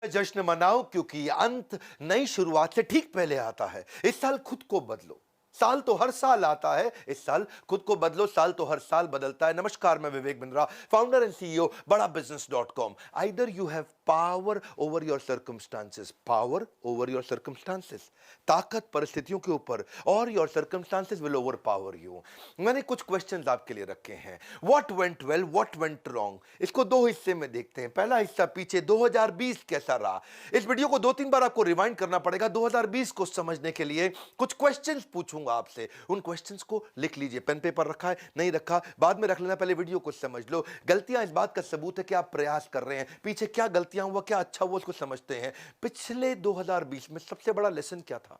जश्न मनाओ क्योंकि अंत नई शुरुआत से ठीक पहले आता है। इस साल खुद को बदलो। साल तो हर साल आता है, इस साल खुद को बदलो। साल तो हर साल बदलता है। नमस्कार, मैं Vivek Bindra, founder and CEO बड़ा business .com। Either you have power over your circumstances, power over your circumstances, ताकत परिस्थितियों के ऊपर, और your circumstances will over power you. मैंने कुछ क्वेश्चंस आपके लिए रखे हैं। What went well, what went wrong, इसको दो हिस्से में देखते हैं। पहला हिस्सा पीछे 2020 कैसा रहा। इस वीडियो को 2-3 बार आपको रिवाइंड करना पड़ेगा 2020 को समझने के लिए। कुछ क्वेश्चंस पूछूंगा आपसे, उन क्वेश्चंस को लिख लीजिए। पेन पेपर रखा है, नहीं रखा बाद में रख लेना, पहले वीडियो को समझ लो। गलतियां इस बात का सबूत है कि आप प्रयास कर रहे हैं। पीछे क्या गलतियां हुआ, क्या अच्छा हुआ, उसको समझते हैं। पिछले 2020 में सबसे बड़ा लेसन क्या था,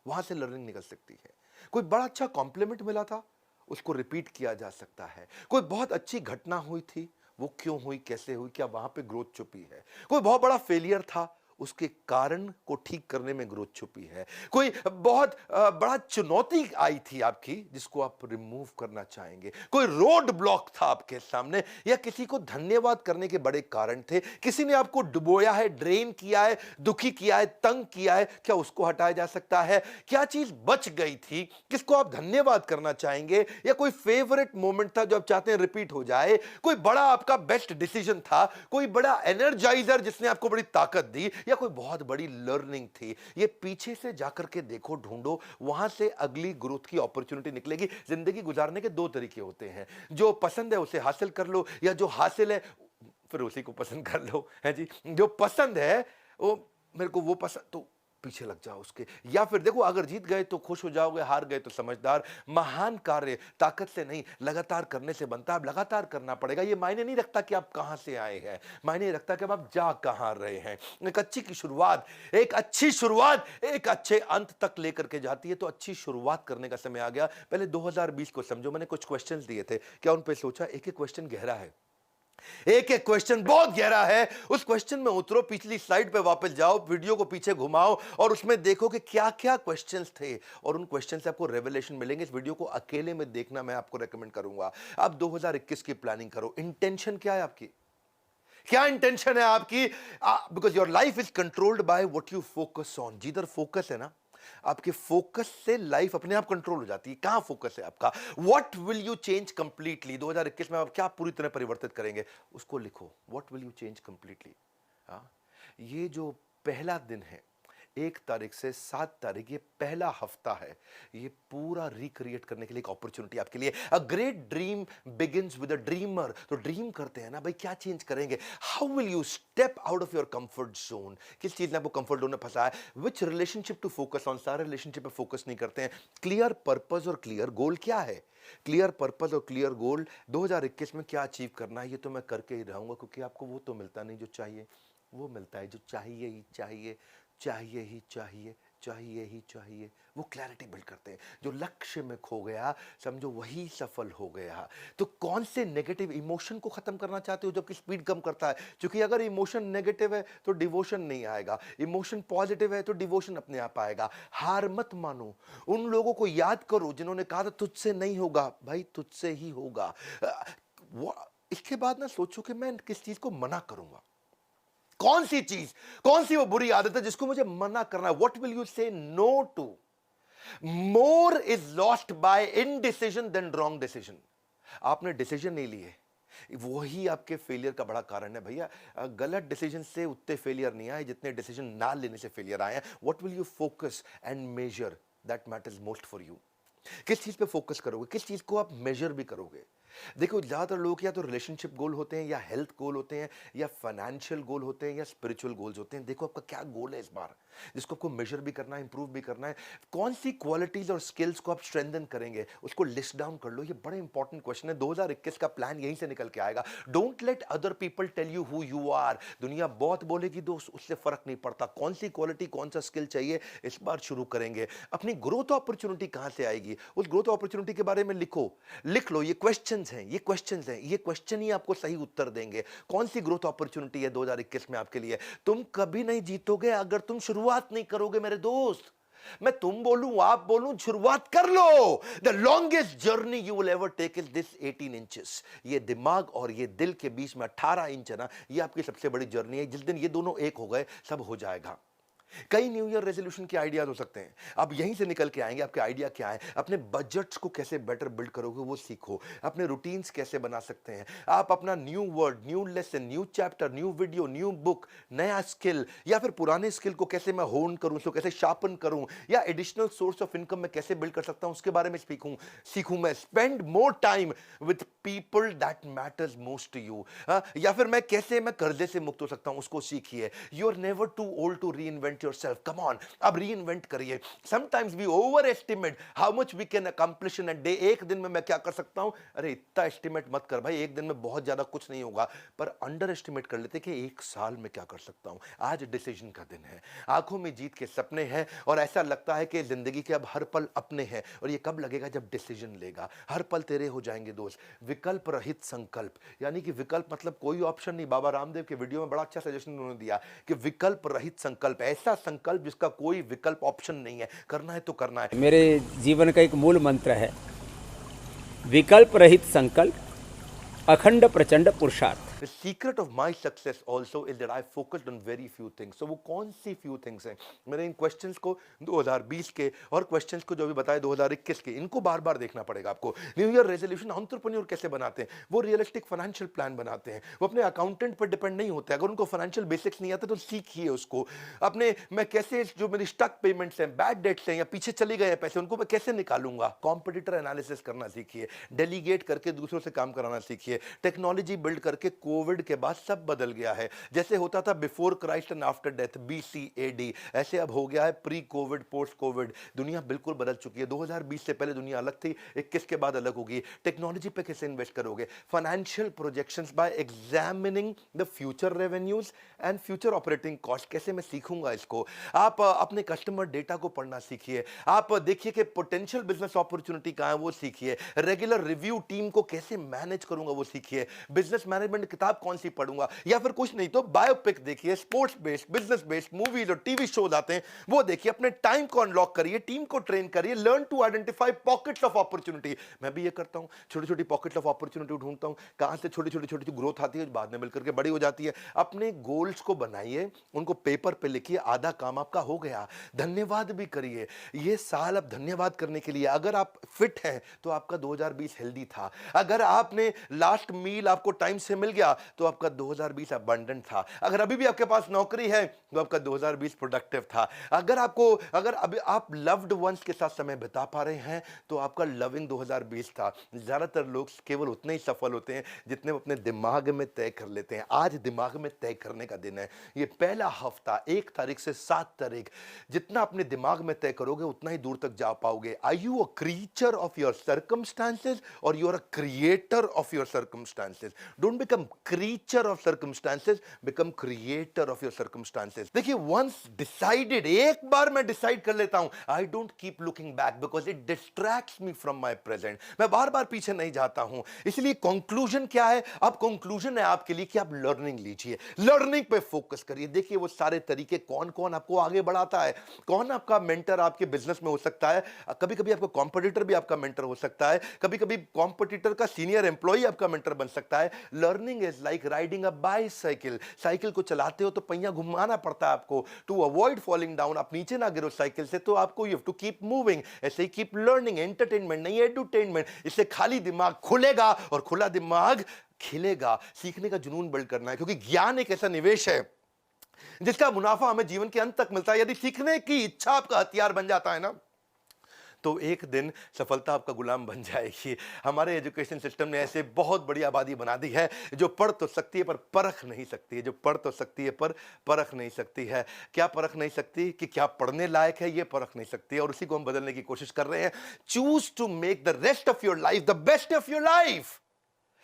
वहां से लर्निंग निकल सकती है। कोई बड़ा अच्छा कॉम्प्लीमेंट मिला था, उसको रिपीट किया जा सकता है। कोई बहुत अच्छी घटना हुई थी, वो क्यों हुई, कैसे हुई, क्या वहां पे ग्रोथ छुपी है। कोई बहुत बड़ा फेलियर था, उसके कारण को ठीक करने में ग्रोथ छुपी है। कोई बहुत बड़ा चुनौती आई थी आपकी, जिसको आप रिमूव करना चाहेंगे। कोई रोड ब्लॉक था आपके सामने, या किसी को धन्यवाद करने के बड़े कारण थे। किसी ने आपको डुबोया है, ड्रेन किया है, दुखी किया है, तंग किया है, क्या उसको हटाया जा सकता है। क्या चीज बच गई थी, किसको आप धन्यवाद करना चाहेंगे। या कोई फेवरेट मोमेंट था जो आप चाहते हैं रिपीट हो जाए। कोई बड़ा आपका बेस्ट डिसीजन था, कोई बड़ा एनर्जाइजर जिसने आपको बड़ी ताकत दी, या कोई बहुत बड़ी लर्निंग थी। ये पीछे से जाकर के देखो, ढूंढो, वहां से अगली ग्रोथ की अपॉर्चुनिटी निकलेगी। जिंदगी गुजारने के दो तरीके होते हैं, जो पसंद है उसे हासिल कर लो, या जो हासिल है फिर उसी को पसंद कर लो, है जी। जो पसंद है वो, मेरे को वो पसंद, तो पीछे लग जाओ उसके। या फिर देखो, अगर जीत गए तो खुश हो जाओगे, हार गए तो समझदार। महान कार्य ताकत से नहीं, लगातार करने से बनता है। अब लगातार करना पड़ेगा। ये मायने नहीं रखता कि आप कहां से आए हैं, मायने रखता कि अब आप जा कहां रहे हैं। एक अच्छी की शुरुआत, एक अच्छी शुरुआत एक अच्छे अंत तक लेकर के जाती है। तो अच्छी शुरुआत करने का समय आ गया। पहले 2020 को समझो। मैंने कुछ क्वेश्चंस दिए थे, क्या उन पे सोचा। एक एक क्वेश्चन गहरा है, एक एक क्वेश्चन बहुत गहरा है। उस क्वेश्चन में उतरो, पिछली स्लाइड पे वापस जाओ, वीडियो को पीछे घुमाओ, और उसमें देखो कि क्या क्या क्वेश्चंस थे, और उन क्वेश्चन से आपको रेवलेशन मिलेंगे। इस वीडियो को अकेले में देखना मैं आपको रेकमेंड करूंगा। आप 2021 की प्लानिंग करो। इंटेंशन क्या है आपकी, क्या इंटेंशन है आपकी। Because your life is controlled by what you focus on. जिधर फोकस है ना, आपके फोकस से लाइफ अपने आप कंट्रोल हो जाती है। कहां फोकस है आपका। What will you change completely. 2021 में आप क्या पूरी तरह परिवर्तित करेंगे, उसको लिखो। What will you change completely. हाँ, ये जो पहला दिन है, 1 तारीख से 7 तारीख, ये पहला हफ्ता है। ये पूरा रिक्रिएट करने के लिए एक अपॉर्चुनिटी आपके लिए। A great dream begins with a dreamer. तो ड्रीम करते हैं ना भाई, क्या चेंज करेंगे। How will you step out of your comfort zone. किस चीज ने आपको कंफर्ट जोन में फंसा है। विच रिलेशनशिप टू फोकस ऑन। सारे रिलेशनशिप पे फोकस नहीं करते हैं। क्लियर पर्पस और क्लियर गोल क्या है। क्लियर पर्पस और क्लियर गोल, 2021 में क्या अचीव करना है, ये तो मैं करके ही रहूंगा, क्योंकि आपको वो तो मिलता नहीं जो चाहिए। वो मिलता है जो चाहिए ही चाहिए, चाहिए ही चाहिए, चाहिए ही चाहिए। वो क्लैरिटी बिल्ड करते हैं। जो लक्ष्य में खो गया, समझो वही सफल हो गया। तो कौन से नेगेटिव इमोशन को खत्म करना चाहते हो, जबकि स्पीड कम करता है। क्योंकि अगर इमोशन नेगेटिव है तो डिवोशन नहीं आएगा, इमोशन पॉजिटिव है तो डिवोशन अपने आप आएगा। हार मत मानो। उन लोगों को याद करो जिन्होंने कहा था तुझसे नहीं होगा, भाई तुझसे ही होगा। इसके बाद ना सोचो कि मैं किस चीज को मना करूंगा। कौन सी चीज, कौन सी वो बुरी आदत है जिसको मुझे मना करना है। What will you say no to. More is lost by indecision than wrong decision. आपने डिसीजन नहीं लिए, वही आपके फेलियर का बड़ा कारण है भैया। गलत डिसीजन से उतने फेलियर नहीं आए जितने डिसीजन ना लेने से फेलियर आए हैं। What will you focus and measure, that matters most for you. किस चीज पे फोकस करोगे, किस चीज को आप मेजर भी करोगे। देखो, ज्यादातर लोग या तो रिलेशनशिप गोल होते हैं, या हेल्थ गोल होते हैं, या फाइनेंशियल गोल होते हैं, या स्पिरिचुअल गोल्स होते हैं। देखो आपका क्या गोल है इस बार, जिसको आपको मेजर भी करना है, इंप्रूव भी करना है। कौन सी क्वालिटीज और स्किल्स को आप स्ट्रेंथन करेंगे, उसको लिस्ट डाउन कर लो। ये बड़ा इंपॉर्टेंट क्वेश्चन है। 2021 का प्लान यहीं से निकल के आएगा। Don't let other people tell you who you are. दुनिया बहुत बोलेगी दोस्त, उससे फर्क नहीं पड़ता। कौन सी क्वालिटी, कौन सा स्किल चाहिए, इस बार शुरू करेंगे। अपनी ग्रोथ अपॉर्चुनिटी कहां से आएगी, उस ग्रोथ अपॉर्चुनिटी के बारे में लिखो। लिख लो, ये क्वेश्चंस हैं, ये क्वेश्चंस हैं, ये क्वेश्चन ही आपको सही उत्तर देंगे। कौन सी ग्रोथ अपॉर्चुनिटी है 2021 में आपके लिए। तुम कभी नहीं जीतोगे अगर तुम शुरुआत नहीं करोगे मेरे दोस्त। मैं तुम बोलूं आप बोलूं, शुरुआत कर लो। The longest journey you will ever take is this 18 inches. ये दिमाग और ये दिल के बीच में 18 इंच है ना, ये आपकी सबसे बड़ी जर्नी है। जिस दिन ये दोनों एक हो गए, सब हो जाएगा। कई न्यू ईयर रेजोल्यूशन के आइडियाज हो सकते हैं, अब यहीं से निकल के आएंगे। आपके आइडिया क्या है, अपने बजट्स को कैसे बेटर बिल्ड करोगे वो सीखो, अपने रूटीन्स कैसे बना सकते हैं आप, अपना new word, new lesson, new chapter, new video, new book, नया स्किल, या फिर पुराने स्किल को कैसे मैं होन करूं, उसको कैसे शार्पन करूं, या एडिशनल सोर्स ऑफ इनकम में कैसे बिल्ड कर सकता हूं, उसके बारे में सीखूं मैं। Spend more time with people that matters most to you. या फिर मैं कैसे मैं कर्जे से मुक्त हो सकता हूं, उसको सीखिए। You are never too old to reinvent yourself. Come on, अब रीइन्वेंट करिए। Sometimes we overestimate how much we can accomplish in a day. एक दिन में मैं क्या कर सकता हूं, अरे इतना एस्टिमेट मत कर भाई, एक दिन में बहुत ज्यादा कुछ नहीं होगा, पर अंडर एस्टिमेट कर लेते कि एक साल में क्या कर सकता हूं। आज डिसीजन का दिन है, आंखों में जीत के सपने हैं, और ऐसा लगता है कि जिंदगी के अब हर पल अपने हैं, और ये कब लगेगा, जब डिसीजन लेगा। हर पल तेरे हो जाएंगे दोस्त। विकल्प रहित संकल्प, यानी कि विकल्प मतलब कोई ऑप्शन नहीं। बाबा रामदेव के वीडियो में बड़ा अच्छा सजेशन उन्होंने दिया कि विकल्प रहित संकल्प, ऐसा संकल्प जिसका कोई विकल्प ऑप्शन नहीं है, करना है तो करना है। मेरे जीवन का एक मूल मंत्र है, विकल्प रहित संकल्प, अखंड प्रचंड पुरुषार्थ। The secret of my success also is that I focused on very few things. So वो कौन सी few things हैं? मैंने इन क्वेश्चंस को 2020 के और क्वेश्चंस को जो भी बताए 2021 के, इनको बार बार देखना पड़ेगा आपको। न्यू ईयर रेजोल्यूशन एंटरप्रेन्योर कैसे बनाते हैं, वो रियलिस्टिक फाइनेंशियल प्लान बनाते हैं, वो अपने अकाउंटेंट पर डिपेंड नहीं होते। अगर उनको फाइनेंशियल बेसिक्स नहीं आते तो सीखिए उसको। अपने मैं कैसे जो मेरी स्टक पेमेंट्स हैं, बैड डेट्स हैं, या पीछे चले गए हैं पैसे, उनको मैं कैसे निकालूंगा। कॉम्पिटिटर एनालिसिस करना सीखिए, डेलीगेट करके दूसरों से काम कराना सीखिए। टेक्नोलॉजी बिल्ड करके कोविड के बाद सब बदल गया है। जैसे होता था before Christ and after death, BC-AD, ऐसे अब हो गया है प्री कोविड, पोस्ट कोविड। दुनिया बिल्कुल बदल चुकी है। 2020 से पहले दुनिया अलग थी, 21 के बाद अलग होगी। टेक्नोलॉजी पे कैसे इन्वेस्ट करोगे, financial projections bye examining the future revenues and future operating cost, कैसे मैं सीखूंगा इसको। आप अपने कस्टमर डेटा को पढ़ना सीखिए। आप देखिए कि पोटेंशियल बिजनेस अपॉर्चुनिटी कहां है, वो सीखिए। रेगुलर रिव्यू टीम को कैसे मैनेज करूंगा, वो सीखिए। बिजनेस मैनेजमेंट किताब कौन सी पढ़ूंगा, या फिर कुछ नहीं तो बायोपिक देखिए, sports based, business based movies और टीवी शोज आते हैं, वो देखिए। अपने टाइम को अनलॉक करिए, टीम को ट्रेन करिए। Learn to identify pockets of opportunity. मैं भी ये करता हूं, छोटी छोटी पॉकेट्स ऑफ अपॉर्चुनिटी ढूंढता हूं, कहां से छोटी छोटी छोटी ग्रोथ आती है, बाद में मिलकर के बड़ी हो जाती है। अपने गोल्स को बनाइए, उनको पेपर पे लिखिए, आधा काम आपका हो गया। धन्यवाद भी करिए। ये साल अब धन्यवाद करने के लिए। अगर आप फिट हैं तो आपका 2020 हेल्दी था। अगर आपने लास्ट मील आपको टाइम से मिल गया तो आपका 2020 अबंडेंट था। अगर अभी भी आपके पास नौकरी है तो आपका 2020 प्रोडक्टिव था। अगर अभी आप लव्ड वंस के साथ समय बिता पा रहे हैं तो आपका लविंग 2020 था। ज्यादातर लोग केवल उतने ही सफल होते हैं जितने वो अपने दिमाग में तय कर लेते हैं। आज दिमाग में तय करने का दिन है। ये पहला हफ्ता 1 तारीख से 7 तारीख, जितना अपने दिमाग में तय करोगे उतना ही दूर तक जा पाओगे। Are you a creature of your circumstances और you are a creator of your circumstances? Don't become creature of circumstances, become creator of your circumstances. देखिए, वंस डिसाइडेड, एक बार मैं डिसाइड कर लेता हूं, I don't keep looking back because it distracts me from my present. मैं बार बार पीछे नहीं जाता हूं। इसलिए कंक्लूजन क्या है? अब कंक्लूजन है आपके लिए कि आप लर्निंग लीजिए, लर्निंग पे फोकस करिए। देखिए वो सारे तरीके, कौन कौन आपको आगे बढ़ाता है, कौन आपका मेंटर आपके बिजनेस में हो सकता है। कभी कभी आपका कॉम्पिटिटर भी आपका मेंटर हो सकता है, कभी कभी कॉम्पिटिटर का सीनियर एम्प्लॉय आपका मेंटर बन सकता है। Learning is like riding a bicycle. Cycle को चलाते हो तो पहिया घुमाना पड़ता है आपको, टू अवॉइड फॉलिंग डाउन। आप नीचे ना गिरो साइकिल से, तो आपको you have to keep moving. ऐसे ही कीप लर्निंग। एंटरटेनमेंट नहीं, एडुटेनमेंट। इससे खाली दिमाग खुलेगा और खुला दिमाग खिलेगा। सीखने का जुनून बिल्ड करना है, क्योंकि ज्ञान एक ऐसा निवेश है जिसका मुनाफा हमें जीवन के अंत तक मिलता है। यदि सीखने की इच्छा आपका हथियार बन जाता है ना, तो एक दिन सफलता आपका गुलाम बन जाएगी। हमारे एजुकेशन सिस्टम ने ऐसे बहुत बड़ी आबादी बना दी है जो पढ़ तो सकती है पर परख नहीं सकती है, जो पढ़ तो सकती है पर परख नहीं सकती है। क्या परख नहीं सकती? कि क्या पढ़ने लायक है, ये परख नहीं सकती है। और उसी को हम बदलने की कोशिश कर रहे हैं। Choose to make the rest of your life the best of your life.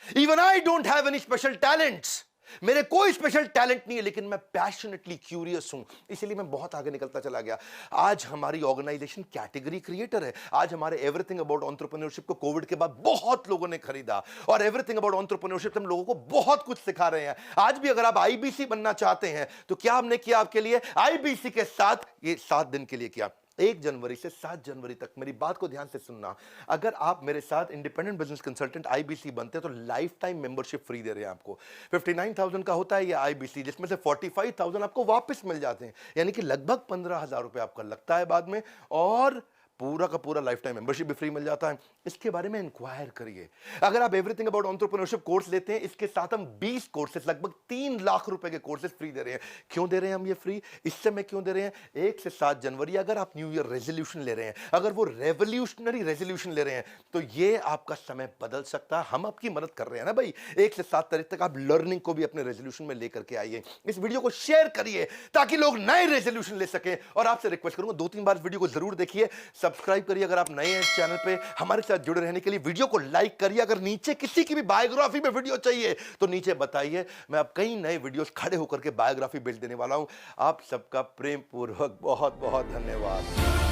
Even I don't have any special talents. मेरे कोई स्पेशल टैलेंट नहीं है, लेकिन मैं पैशनेटली क्यूरियस हूं, इसलिए मैं बहुत आगे निकलता चला गया। आज हमारी ऑर्गेनाइजेशन कैटेगरी क्रिएटर है। आज हमारे एवरीथिंग अबाउट एंटरप्रेन्योरशिप को कोविड के बाद बहुत लोगों ने खरीदा, और एवरीथिंग अबाउट एंटरप्रेन्योरशिप हम लोगों को बहुत कुछ सिखा रहे हैं। आज भी अगर आप आईबीसी बनना चाहते हैं तो क्या हमने किया आपके लिए? आईबीसी के साथ ये 7 दिन के लिए किया। 1 जनवरी से 7 जनवरी तक मेरी बात को ध्यान से सुनना। अगर आप मेरे साथ इंडिपेंडेंट बिजनेस कंसल्टेंट आईबीसी बनते हैं तो लाइफ टाइम मेंबरशिप फ्री दे रहे हैं आपको। 59,000 का होता है ये आईबीसी, जिसमें से 45,000 आपको वापस मिल जाते हैं, यानी कि लगभग 15,000 रुपए आपका लगता है बाद में, और पूरा का पूरा लाइफ टाइम मेंबरशिप भी फ्री मिल जाता है। इसके बारे में इंक्वायर करिए। अगर आप एवरीथिंग अबाउट एंटरप्रेन्योरशिप कोर्स लेते हैं, इसके साथ हम 20 कोर्सेस, लगभग 3 लाख रुपए के कोर्सेस फ्री दे रहे हैं। क्यों दे रहे हैं हम ये फ्री? इस समय क्यों दे रहे हैं? 1 से 7 जनवरी अगर आप न्यू ईयर रेजोल्यूशन ले रहे हैं, अगर वो रेवोल्यूशनरी रेजोल्यूशन ले रहे हैं, तो ये आपका समय बदल सकता है। हम आपकी मदद कर रहे हैं ना भाई। 1 से 7 तारीख तक आप लर्निंग को भी अपने रेजोल्यूशन में लेकर के आइए। इस वीडियो को शेयर करिए ताकि लोग नए रेजोल्यूशन ले सकें। और आपसे रिक्वेस्ट करूंगा 2-3 बार वीडियो को जरूर देखिए, सब्सक्राइब करिए अगर आप नए हैं इस चैनल पे। हमारे साथ जुड़े रहने के लिए वीडियो को लाइक करिए। अगर नीचे किसी की भी बायोग्राफी में वीडियो चाहिए तो नीचे बताइए, मैं अब कई नए वीडियोस खड़े होकर के बायोग्राफी भेज देने वाला हूं। आप सबका प्रेम पूर्वक बहुत बहुत धन्यवाद।